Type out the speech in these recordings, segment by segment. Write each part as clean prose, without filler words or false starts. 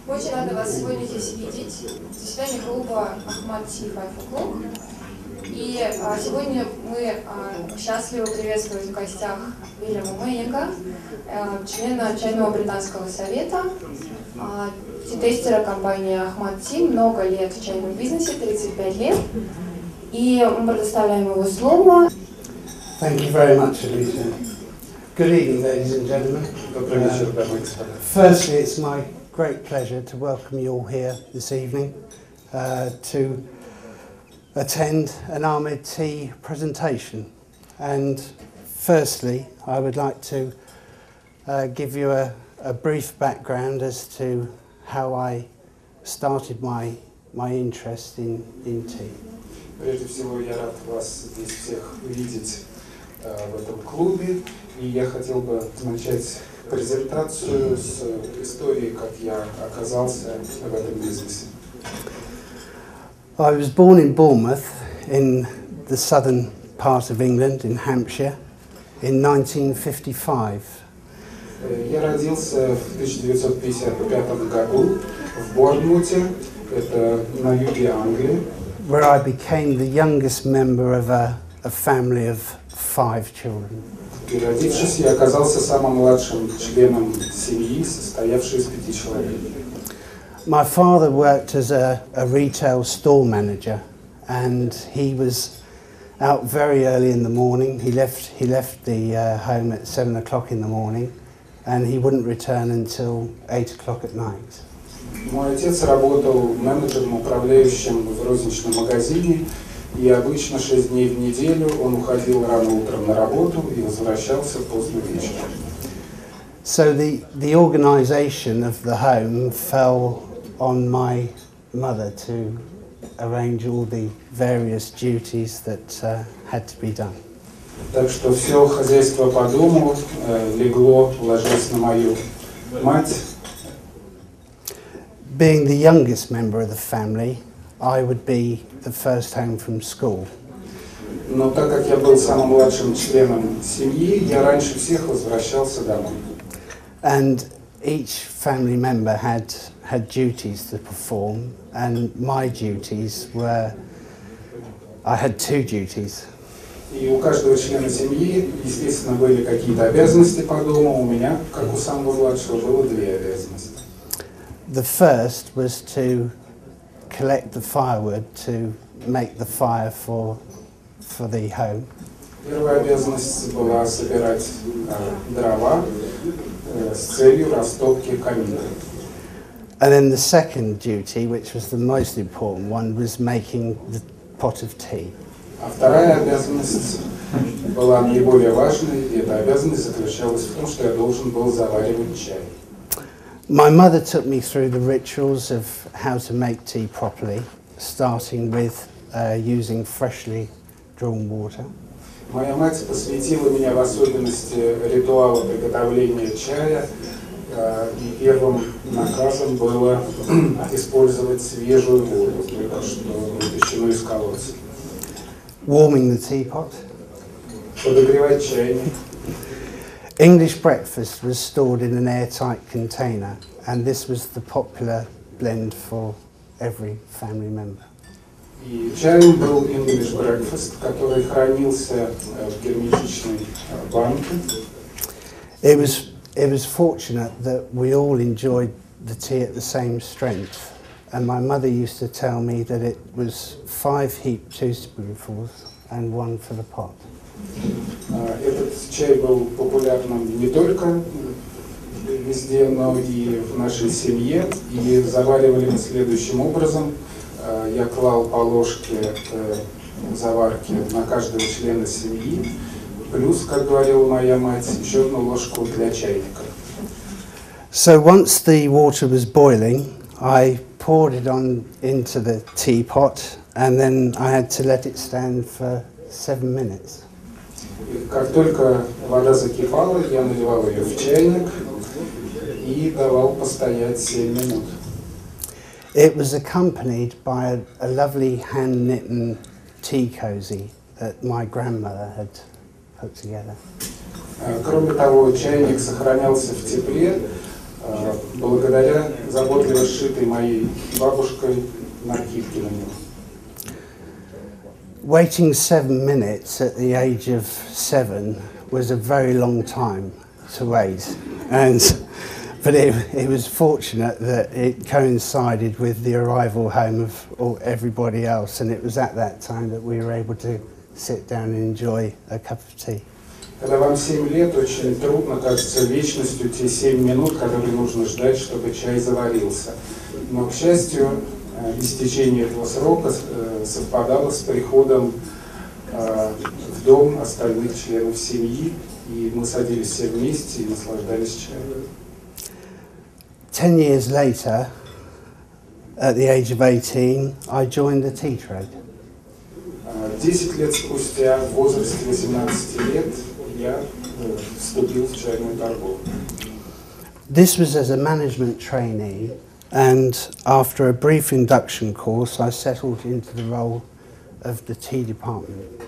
Очень рада вас сегодня здесь видеть. Заседание клуба Ахмад клуб. И сегодня мы счастливы приветствовать в гостях Вильяма Мэннинга, члена Чайного британского совета, ти-тестера компании Ахмад, много лет в чайном бизнесе, 35 лет. И мы предоставляем его слово. Thank you very much, Alicia. Good evening, ladies and gentlemen. Firstly, it's my great pleasure to welcome you all here this evening to attend an Ahmed Tea presentation. And firstly, I would like to give you a brief background as to how I started my interest in tea. Прежде всего, я рад вас здесь всех видеть в этом клубе, и я хотел бы начать презентацию с истории, как я оказался в этом бизнесе. I was born in Bournemouth, in the southern part of England, in Hampshire, in 1955. Я родился в 1955 году в Борнмуте, это на юге Англии, where I became the youngest member of a family of 5 children. И родившись, я оказался самым младшим членом семьи, состоявшей из 5 человек. My father worked as a retail store manager, and he was out very early in the morning. He left the home at 7 o'clock in the morning, and he wouldn't return until 8 o'clock at night. Мой отец работал менеджером, управляющим в розничном магазине, и обычно 6 дней в неделю он уходил рано утром на работу и возвращался поздно вечером. So the organisation of the home fell on my mother to arrange all the various duties that had to be done. Так что все хозяйство по дому ложилось на мою мать. Being the youngest member of the family, I would be the first home from school. Но так как я был самым младшим членом семьи, я раньше всех возвращался домой. And each family member had duties to perform, and my duties were, I had 2 duties. И у каждого члена семьи, естественно, были какие-то обязанности по дому. У меня, как у самого младшего, было 2 обязанности. The first was to collect the firewood to make the fire for the home. Первая обязанность была собирать дрова с целью растопки камина. And then the second duty, which was the most important one, was making the pot of tea. А вторая обязанность была наиболее важной, и эта обязанность заключалась в том, что я должен был заваривать чай. My mother took me through the rituals of how to make tea properly, starting with using freshly drawn water. Моя мать посвятила меня в особенности ритуала приготовления чая, и первым наказом было использовать свежую воду, только что вытащенную из колодца. Warming the teapot. Подогревать чайник. English breakfast was stored in an airtight container, and this was the popular blend for every family member. И чаем был English breakfast, который хранился в герметичной банке. It was fortunate that we all enjoyed the tea at the same strength, and my mother used to tell me that it was 5 heaped teaspoonfuls and 1 for the pot. Этот чай был популярным не только везде, но и в нашей семье. И заваривали мы следующим образом. Я клал по ложке заварки на каждого члена семьи, плюс, как говорила моя мать, еще 1 ложку для чайника. So once the water was boiling, I poured it into the teapot, and then I had to let it stand for 7 minutes. Как только вода закипала, я наливал ее в чайник и давал постоять 7 минут. It was accompanied by a lovely hand-knit tea cozy that my grandmother had put together. Кроме того, чайник сохранялся в тепле благодаря заботливо сшитой моей бабушкой накидке на него. Waiting 7 minutes at the age of 7 was a very long time to wait, but it was fortunate that it coincided with the arrival home of everybody else, and it was at that time that we were able to sit down and enjoy a cup of tea. Когда вам 7 лет, очень трудно, кажется, вечностью те 7 минут, которые нужно ждать, чтобы чай заварился. Но, к счастью, истечение этого срока совпадало с приходом в дом остальных членов семьи, и мы садились все вместе и наслаждались чаем. 10 years later, at the age of 18, I joined the tea trade. 10 лет спустя, в возрасте 18 лет, я вступил в чайную торговлю. This was as a management trainee, and after a brief induction course, I settled into the role of the tea department.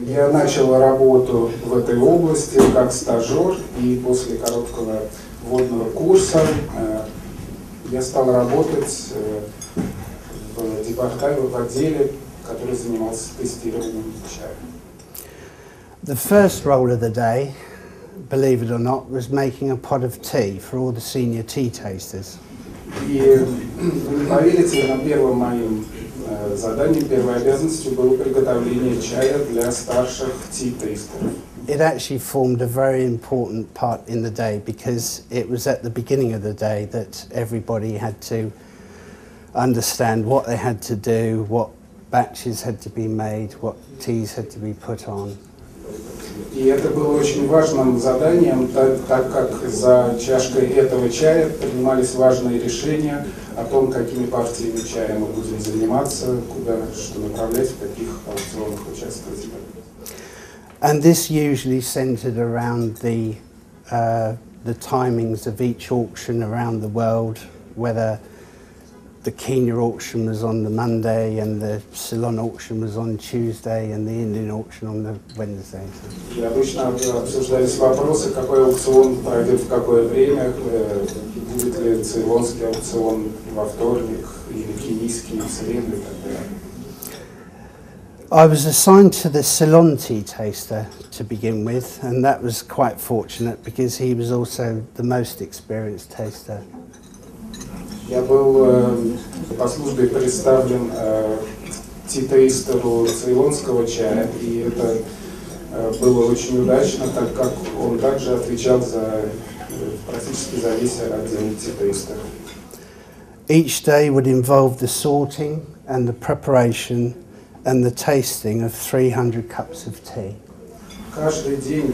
Я начал работу в этой области как стажер, и после короткого вводного курса я стал работать в отделе, который занимался тестированием чая. The first role of the day, believe it or not, was making a pot of tea for all the senior tea tasters. И вы не поверите, но первым моим заданием, первой обязанностью было приготовление чая для старших ти-тестеров. It actually formed a very important part in the day because it was at the beginning of the day that everybody had to understand what they had to do, what batches had to be made, what teas had to be put on. И это было очень важным заданием, так как за чашкой этого чая принимались важные решения о том, какими партиями чая мы будем заниматься, куда что направлять, в каких аукционах участвовать. And this usually centered around the timings of each auction around the world, whether the Kenya auction was on the Monday and the Ceylon auction was on Tuesday and the Indian auction on the Wednesday. И обычно обсуждались вопросы, какой аукцион пройдет в какое время, будет ли цейлонский аукцион во вторник или кенийский в среду и так далее. I was assigned to the Ceylon tea taster to begin with, and that was quite fortunate because he was also the most experienced taster. Я был по службе представлен ти-тестеру цейлонского чая, и это было очень удачно, так как он также отвечал практически за весь отдел ти-тестеров. Each day would involve the sorting and the preparation and the tasting of 300 cups of tea. Каждый день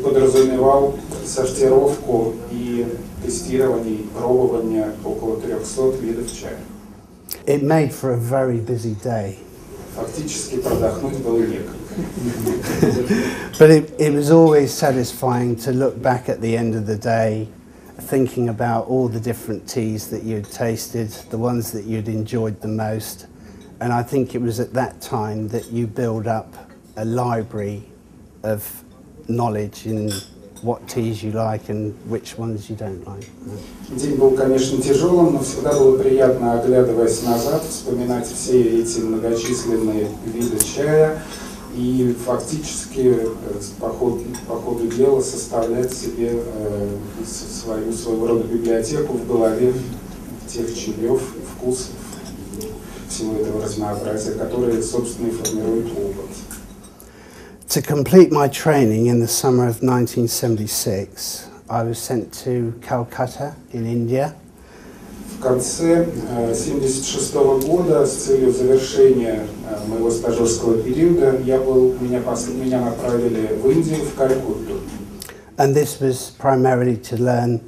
подразумевал сортировку и тестирование, и пробование около 300 видов чая. It made for a very busy day. Фактически продохнуть было некогда. But it was always satisfying to look back at the end of the day, thinking about all the different teas that you'd tasted, the ones that you'd enjoyed the most. And I think it was at that time that you build up a library of knowledge in what teas you like and which ones you don't like. День был, конечно, тяжелым, но всегда было приятно, оглядываясь назад, вспоминать все эти многочисленные виды чая и фактически по ходу дела составлять себе своего рода библиотеку в голове тех чаев, вкусов, всего этого разнообразия, которые, собственно, и формируют опыт. To complete my training in the summer of 1976, I was sent to Calcutta in India. В конце 1976 года с целью завершения моего стажерского периода меня направили в Индию, в Калькутту. And this was primarily to learn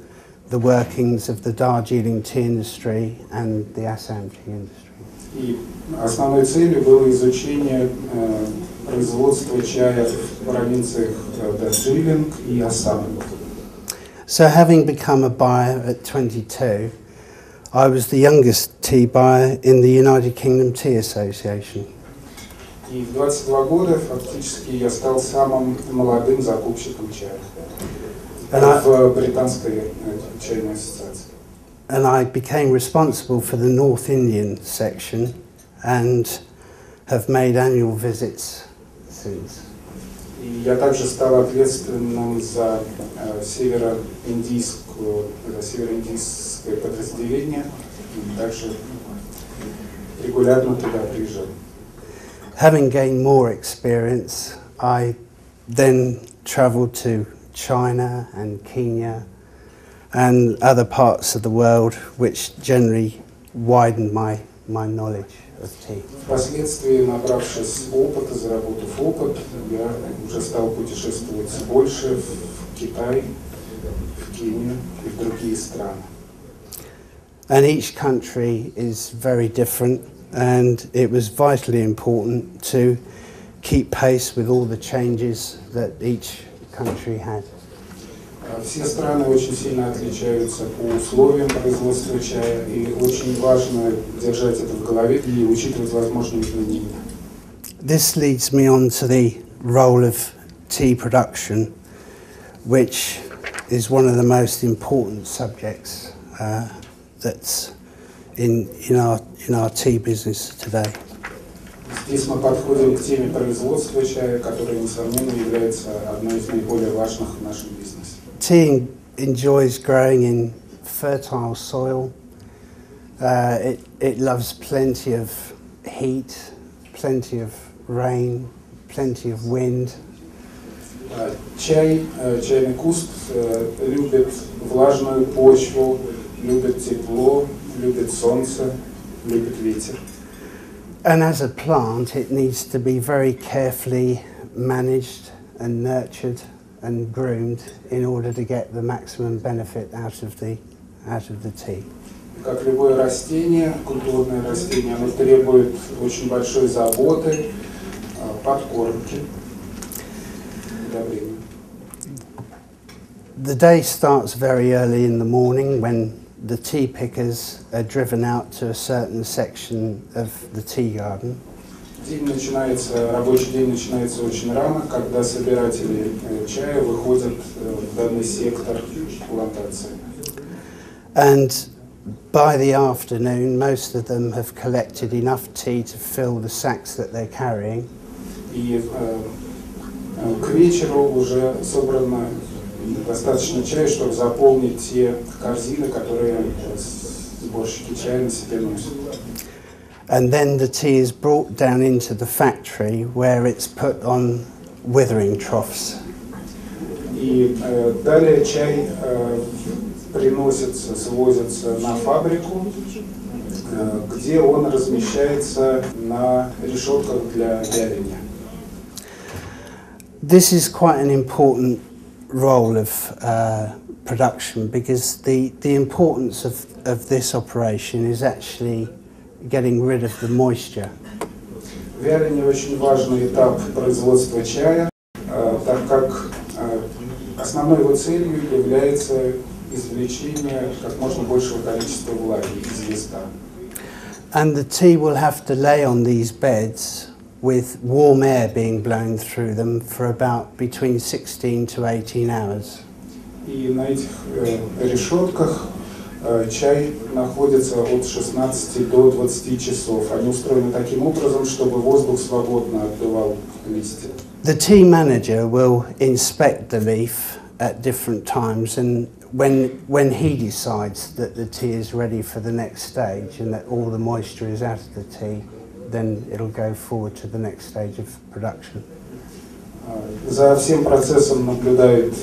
the workings of the Darjeeling tea industry and the Assam tea industry. И основной целью было изучение производства чая в провинциях Дарджилинг и Ассам. So having become a buyer at 22, I was the youngest tea buyer in the United Kingdom Tea Association. И в 22 года фактически я стал самым молодым закупщиком чая. в британской чайной ассоциации. And I became responsible for the North Indian section and have made annual visits since. И я также стал ответственным за североиндийское подразделение, и также регулярно туда приезжал. Having gained more experience, I then travelled to China and Kenya and other parts of the world, which generally widened my knowledge of tea. Впоследствии, набравшись опыта, заработав опыт, я уже стал путешествовать больше в Китай, в Кению и в другие страны. And each country is very different, and it was vitally important to keep pace with all the changes that each country had. Все страны очень сильно отличаются по условиям производства чая, и очень важно держать это в голове и учитывать возможные изменения. This leads me on to the role of tea production, which is one of the most important subjects that's in our tea business today. Здесь мы подходим к теме производства чая, которая, несомненно, является одной из наиболее важных в нашем бизнесе. Tea enjoys growing in fertile soil. It loves plenty of heat, plenty of rain, plenty of wind. Чайный куст любит влажную почву, любит тепло, любит солнце, любит ветер. And as a plant, it needs to be very carefully managed and nurtured and groomed in order to get the maximum benefit out of the tea. Как любое растение, культурное растение, оно требует очень большой заботы, подкормки, удобрения. The day starts very early in the morning when the tea pickers are driven out to a certain section of the tea garden. Рабочий день начинается очень рано, когда собиратели чая выходят в данный сектор плантации. And by the afternoon, most of them have collected enough tea to fill the sacks that they're carrying. И к вечеру уже собрано достаточно чая, чтобы заполнить те корзины, которые сборщики чая на себе носят. And then the tea is brought down into the factory where it's put on withering troughs. И далее чай свозится на фабрику, где он размещается на решетках для вяления. This is quite an important role of production because the importance of this operation is actually getting rid of the moisture. Вяление очень важный этап производства чая, так как основной его целью является извлечение как можно большего количества влаги из листа. And the tea will have to lay on these beds with warm air being blown through them for about between 16 to 18 hours. И на этих решетках чай находится от 16 до 20 часов. Они устроены таким образом, чтобы воздух свободно отдувал листья. The tea manager will inspect the leaf at different times, and when he decides that the tea is ready for the next stage and that all the moisture is out of the tea, then it'll go forward to the next stage of production. За всем процессом наблюдает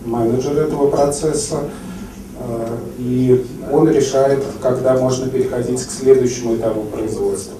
менеджер этого процесса, и он решает, когда можно переходить к следующему этапу производства.